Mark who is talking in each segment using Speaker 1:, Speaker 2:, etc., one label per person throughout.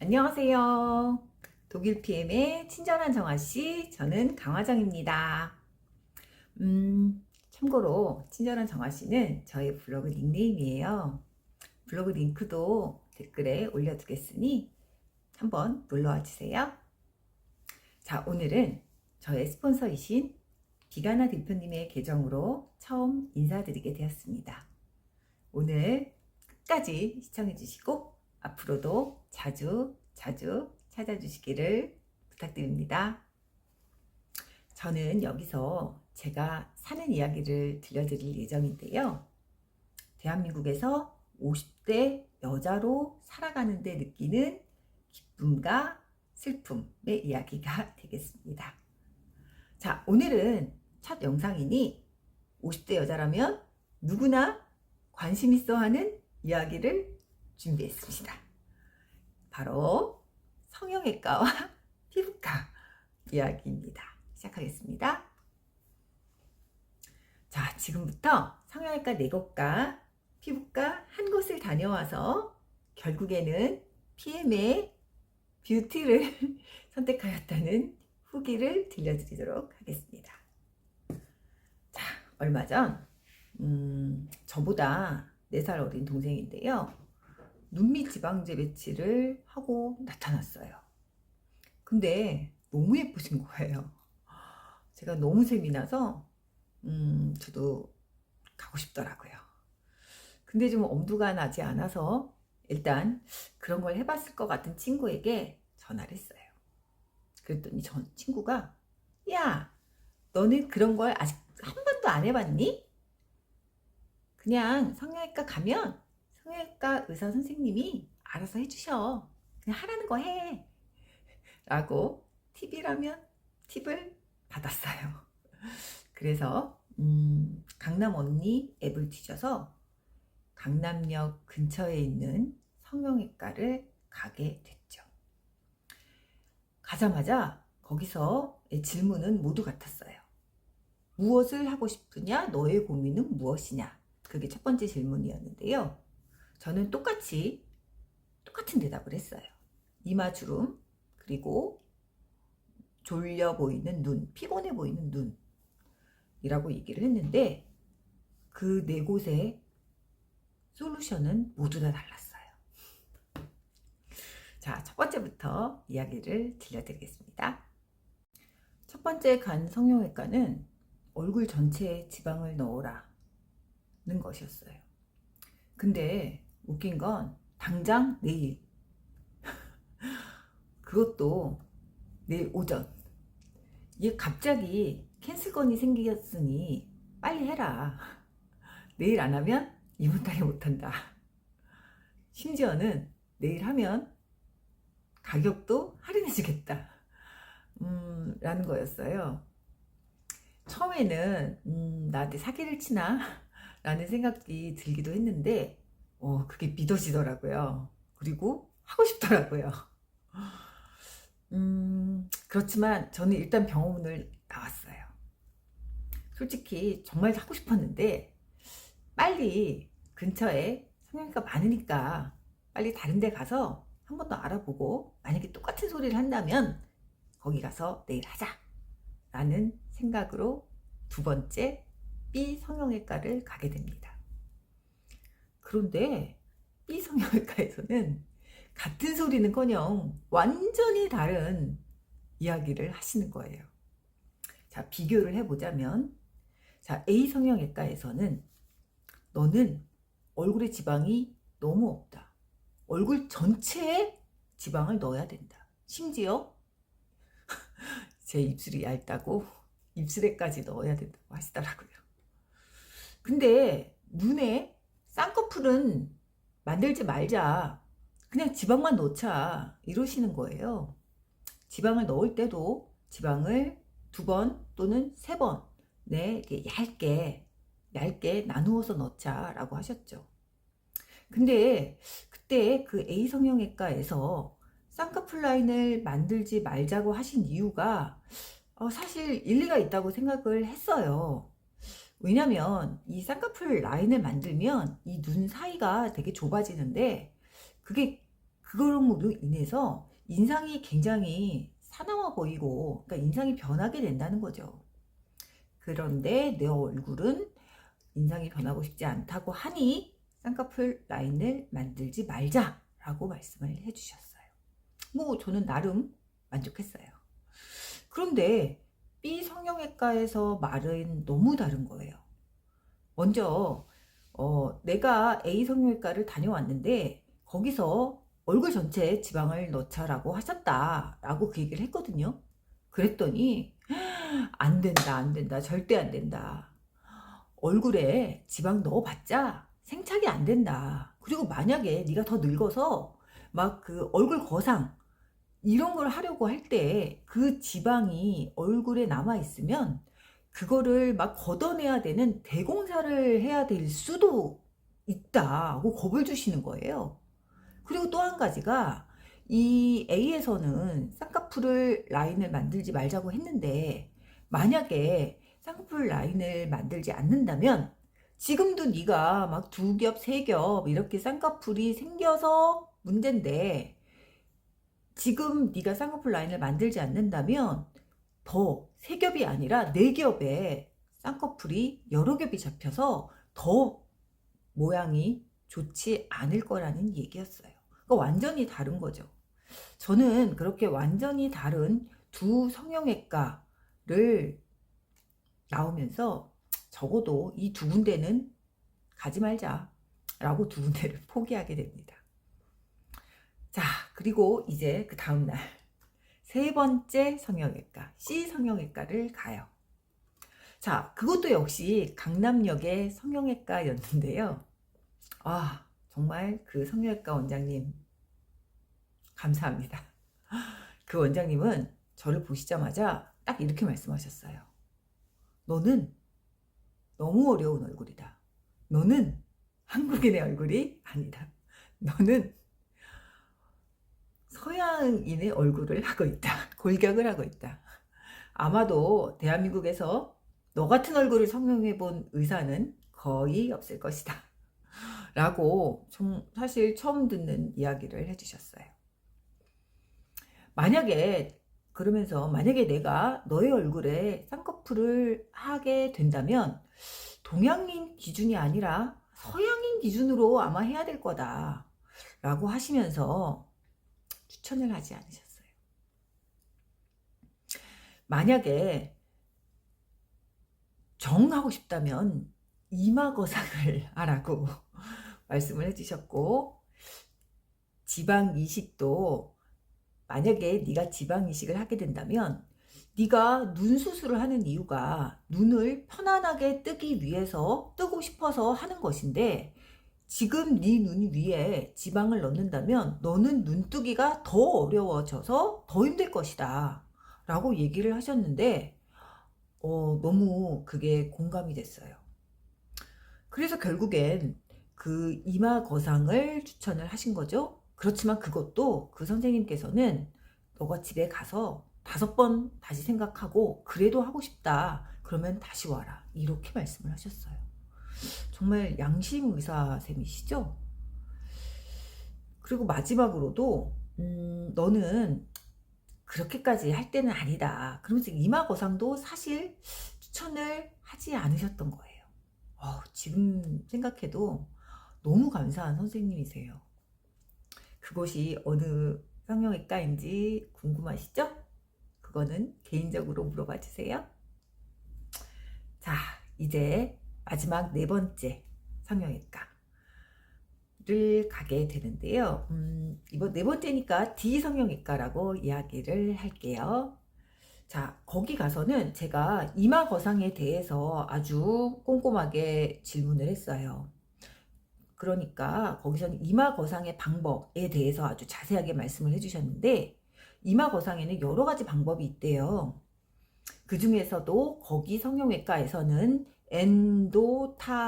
Speaker 1: 안녕하세요. 독일 PM의 친절한 정아씨, 저는 강화정입니다. 참고로 친절한 정아씨는 저의 블로그 닉네임이에요. 블로그 링크도 댓글에 올려두겠으니 한번 놀러와 주세요. 자, 오늘은 저의 스폰서이신 비가나 대표님의 계정으로 처음 인사드리게 되었습니다. 오늘 끝까지 시청해 주시고 앞으로도 자주 찾아주시기를 부탁드립니다. 저는 여기서 제가 사는 이야기를 들려드릴 예정인데요. 대한민국에서 50대 여자로 살아가는데 느끼는 기쁨과 슬픔의 이야기가 되겠습니다. 자, 오늘은 첫 영상이니 50대 여자라면 누구나 관심 있어 하는 이야기를 준비했습니다. 바로 성형외과와 피부과 이야기입니다. 시작하겠습니다. 자, 지금부터 성형외과 4곳과 피부과 한 곳을 다녀와서 결국에는 PM의 뷰티를 선택하였다는 후기를 들려드리도록 하겠습니다. 자, 얼마 전 저보다 4살 어린 동생인데요. 눈밑 지방제 배치를 하고 나타났어요. 근데 너무 예쁘신 거예요. 제가 너무 셈이 나서 저도 가고 싶더라고요. 근데 좀 엄두가 나지 않아서 일단 그런 걸 해봤을 것 같은 친구에게 전화를 했어요. 그랬더니 전 친구가 야, 너는 그런 걸 아직 한 번도 안 해봤니? 그냥 성형외과 가면 성형외과 의사 선생님이 알아서 해주셔. 그냥 하라는 거 해. 라고 팁이라면 팁을 받았어요. 그래서 강남 언니 앱을 뒤져서 강남역 근처에 있는 성형외과를 가게 됐죠. 가자마자 거기서 질문은 모두 같았어요. 무엇을 하고 싶으냐? 너의 고민은 무엇이냐? 그게 첫 번째 질문이었는데요. 저는 똑같은 대답을 했어요. 이마주름, 그리고 졸려 보이는 눈, 피곤해 보이는 눈이라고 얘기를 했는데 그 4곳의 솔루션은 모두 다 달랐어요. 자, 첫 번째부터 이야기를 들려드리겠습니다. 첫 번째 간 성형외과는 얼굴 전체에 지방을 넣어라는 것이었어요. 근데 웃긴 건 당장 내일, 그것도 내일 오전, 이게 갑자기 캔슬건이 생겼으니 빨리 해라. 내일 안 하면 이번 달에 못한다. 심지어는 내일 하면 가격도 할인해주겠다. 라는 거였어요. 처음에는 나한테 사기를 치나? 라는 생각이 들기도 했는데 그게 믿어지더라고요. 그리고 하고 싶더라고요. 그렇지만 저는 일단 병원을 나왔어요. 솔직히 정말 하고 싶었는데 빨리 근처에 성형외과 많으니까 빨리 다른 데 가서 한 번 더 알아보고 만약에 똑같은 소리를 한다면 거기 가서 내일 하자 라는 생각으로 두 번째 B 성형외과를 가게 됩니다. 그런데 B 성형외과에서는 같은 소리는커녕 완전히 다른 이야기를 하시는 거예요. 자, 비교를 해보자면, 자, A 성형외과에서는 너는 얼굴에 지방이 너무 없다. 얼굴 전체에 지방을 넣어야 된다. 심지어 제 입술이 얇다고 입술에까지 넣어야 된다고 하시더라고요. 근데 눈에 쌍꺼풀은 만들지 말자. 그냥 지방만 넣자. 이러시는 거예요. 지방을 넣을 때도 지방을 2번 또는 3번 이렇게 얇게 나누어서 넣자라고 하셨죠. 근데 그때 그 A 성형외과에서 쌍꺼풀 라인을 만들지 말자고 하신 이유가 사실 일리가 있다고 생각을 했어요. 왜냐면 이 쌍꺼풀 라인을 만들면 이 눈 사이가 되게 좁아지는데 그게 그걸로 인해서 인상이 굉장히 사나워 보이고, 그러니까 인상이 변하게 된다는 거죠. 그런데 내 얼굴은 인상이 변하고 싶지 않다고 하니 쌍꺼풀 라인을 만들지 말자라고 말씀을 해주셨어요. 뭐 저는 나름 만족했어요. 그런데 B 성형외과에서 말은 너무 다른 거예요. 먼저 내가 A 성형외과를 다녀왔는데 거기서 얼굴 전체에 지방을 넣자라고 하셨다라고 그 얘기를 했거든요. 그랬더니 안 된다, 안 된다, 절대 안 된다. 얼굴에 지방 넣어봤자 생착이 안 된다. 그리고 만약에 네가 더 늙어서 막 그 얼굴 거상 이런 걸 하려고 할 때 그 지방이 얼굴에 남아 있으면 그거를 막 걷어내야 되는 대공사를 해야 될 수도 있다고 겁을 주시는 거예요. 그리고 또 한 가지가 이 A에서는 쌍꺼풀을 라인을 만들지 말자고 했는데 만약에 쌍꺼풀 라인을 만들지 않는다면 지금도 네가 막 2겹, 3겹 이렇게 쌍꺼풀이 생겨서 문제인데 지금 네가 쌍꺼풀 라인을 만들지 않는다면 더 3겹이 아니라 4겹의 쌍꺼풀이 여러 겹이 잡혀서 더 모양이 좋지 않을 거라는 얘기였어요. 그러니까 완전히 다른 거죠. 저는 그렇게 완전히 다른 두 성형외과를 나오면서 적어도 이 두 군데는 가지 말자 라고 두 군데를 포기하게 됩니다. 자, 그리고 이제 그 다음날 세 번째 성형외과 C 성형외과를 가요. 자, 그것도 역시 강남역의 성형외과였는데요. 아, 정말 그 성형외과 원장님 감사합니다. 그 원장님은 저를 보시자마자 딱 이렇게 말씀하셨어요. 너는 너무 어려운 얼굴이다. 너는 한국인의 얼굴이 아니다. 너는 서양인의 얼굴을 하고 있다. 골격을 하고 있다. 아마도 대한민국에서 너 같은 얼굴을 성형해 본 의사는 거의 없을 것이다. 라고 사실 처음 듣는 이야기를 해주셨어요. 그러면서 만약에 내가 너의 얼굴에 쌍꺼풀을 하게 된다면 동양인 기준이 아니라 서양인 기준으로 아마 해야 될 거다 라고 하시면서 추천을 하지 않으셨어요. 만약에 정하고 싶다면 이마 거상을 하라고 말씀을 해주셨고, 지방 이식도 만약에 네가 지방 이식을 하게 된다면 네가 눈 수술을 하는 이유가 눈을 편안하게 뜨고 싶어서 하는 것인데 지금 네 눈 위에 지방을 넣는다면 너는 눈뜨기가 더 어려워져서 더 힘들 것이다 라고 얘기를 하셨는데 너무 그게 공감이 됐어요. 그래서 결국엔 그 이마 거상을 추천을 하신 거죠. 그렇지만 그것도 그 선생님께서는 너가 집에 가서 5번 다시 생각하고 그래도 하고 싶다 그러면 다시 와라 이렇게 말씀을 하셨어요. 정말 양심 의사쌤이시죠? 그리고 마지막으로도 너는 그렇게까지 할 때는 아니다 그러면서 이마 거상도 사실 추천을 하지 않으셨던 거예요. 지금 생각해도 너무 감사한 선생님이세요. 그곳이 어느 성형외과인지 궁금하시죠? 그거는 개인적으로 물어봐 주세요. 자, 이제 마지막 4번째 성형외과를 가게 되는데요. 이번 4번째니까 D 성형외과라고 이야기를 할게요. 자, 거기 가서는 제가 이마 거상에 대해서 아주 꼼꼼하게 질문을 했어요. 그러니까 거기서는 이마 거상의 방법에 대해서 아주 자세하게 말씀을 해주셨는데 이마 거상에는 여러 가지 방법이 있대요. 그 중에서도 거기 성형외과에서는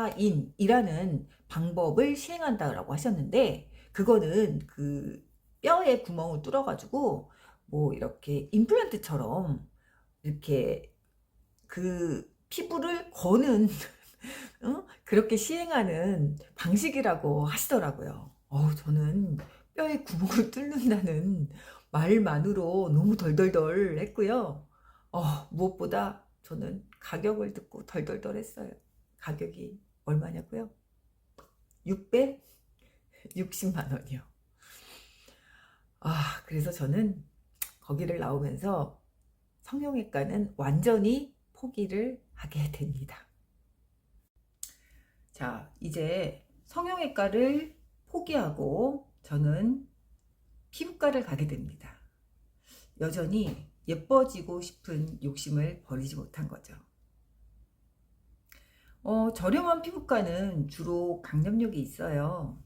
Speaker 1: 엔도타인이라는 방법을 시행한다고 하셨는데 그거는 그 뼈에 구멍을 뚫어가지고 뭐 이렇게 임플란트처럼 이렇게 그 피부를 거는 그렇게 시행하는 방식이라고 하시더라고요. 저는 뼈에 구멍을 뚫는다는 말만으로 너무 덜덜덜 했고요. 무엇보다 저는 가격을 듣고 덜덜덜 했어요. 가격이 얼마냐고요? 660만 원이요. 그래서 저는 거기를 나오면서 성형외과는 완전히 포기를 하게 됩니다. 자, 이제 성형외과를 포기하고 저는 피부과를 가게 됩니다. 여전히 예뻐지고 싶은 욕심을 버리지 못한 거죠. 저렴한 피부과는 주로 강남역에 있어요.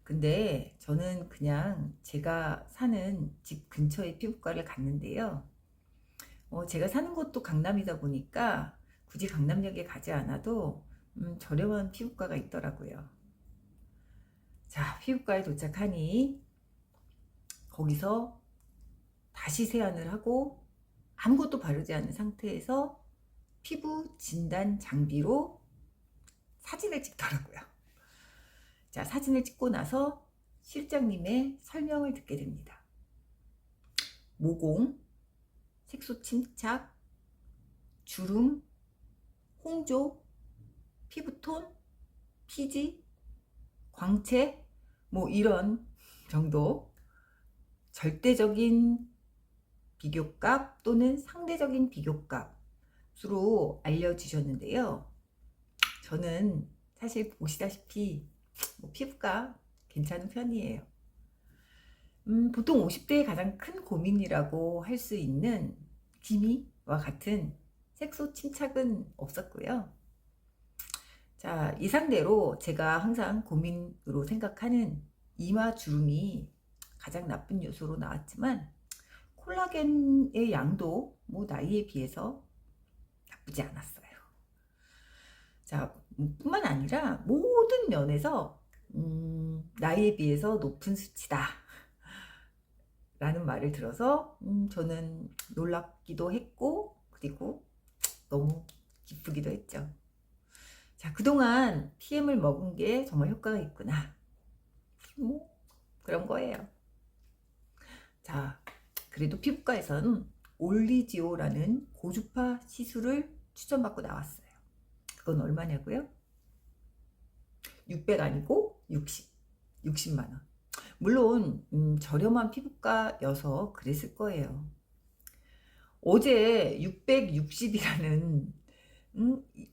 Speaker 1: 근데 저는 그냥 제가 사는 집 근처의 피부과를 갔는데요. 제가 사는 곳도 강남이다 보니까 굳이 강남역에 가지 않아도 저렴한 피부과가 있더라고요. 자, 피부과에 도착하니 거기서 다시 세안을 하고 아무것도 바르지 않은 상태에서 피부 진단 장비로 사진을 찍더라고요. 자, 사진을 찍고 나서 실장님의 설명을 듣게 됩니다. 모공, 색소 침착, 주름, 홍조, 피부톤, 피지, 광채, 뭐 이런 정도 절대적인 비교값 또는 상대적인 비교값으로 알려주셨는데요. 저는 사실 보시다시피 피부가 괜찮은 편이에요. 보통 50대의 가장 큰 고민이라고 할 수 있는 기미와 같은 색소 침착은 없었고요. 자, 이 상대로 제가 항상 고민으로 생각하는 이마 주름이 가장 나쁜 요소로 나왔지만 콜라겐의 양도 나이에 비해서 나쁘지 않았어요. 자, 뿐만 아니라 모든 면에서 나이에 비해서 높은 수치다 라는 말을 들어서 저는 놀랍기도 했고 그리고 너무 기쁘기도 했죠. 자, 그동안 PM을 먹은 게 정말 효과가 있구나. 그런 거예요. 자, 그래도 피부과에서는 올리지오라는 고주파 시술을 추천받고 나왔어요. 그건 얼마냐고요? 600 아니고 60만 원. 물론 저렴한 피부과여서 그랬을 거예요. 어제 660이라는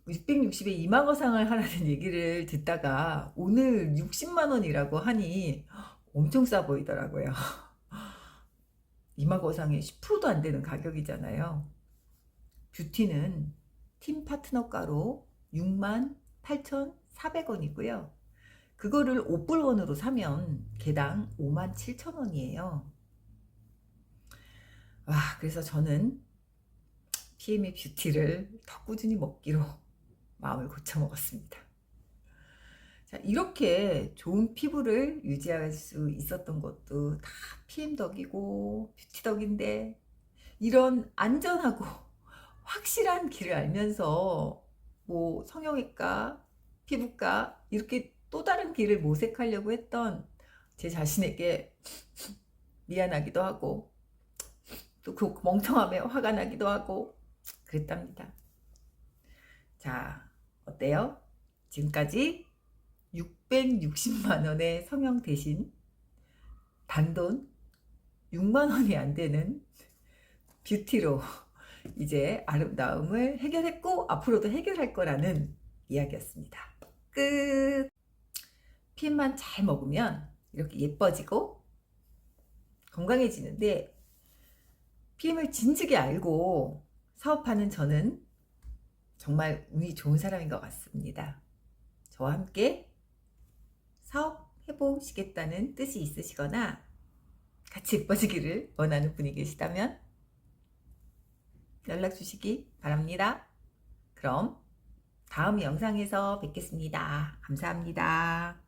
Speaker 1: 660에 이마거상을 하라는 얘기를 듣다가 오늘 60만 원이라고 하니 엄청 싸 보이더라고요. 이마거상의 10%도 안 되는 가격이잖아요. 뷰티는 팀 파트너가로 68,400원이고요. 그거를 5불원으로 사면 개당 57,000원이에요. 그래서 저는 PM의 뷰티를 더 꾸준히 먹기로 마음을 고쳐 먹었습니다. 자, 이렇게 좋은 피부를 유지할 수 있었던 것도 다 PM 덕이고 뷰티 덕인데 이런 안전하고 확실한 길을 알면서 성형외과, 피부과 이렇게 또 다른 길을 모색하려고 했던 제 자신에게 미안하기도 하고 또 그 멍청함에 화가 나기도 하고 그랬답니다. 자, 어때요? 지금까지 660만 원의 성형 대신 단돈 6만 원이 안 되는 뷰티로 이제 아름다움을 해결했고 앞으로도 해결할 거라는 이야기였습니다. 끝! PM만 잘 먹으면 이렇게 예뻐지고 건강해지는데 PM을 진즉에 알고 사업하는 저는 정말 운이 좋은 사람인 것 같습니다. 저와 함께 사업해보시겠다는 뜻이 있으시거나 같이 예뻐지기를 원하는 분이 계시다면 연락 주시기 바랍니다. 그럼 다음 영상에서 뵙겠습니다. 감사합니다.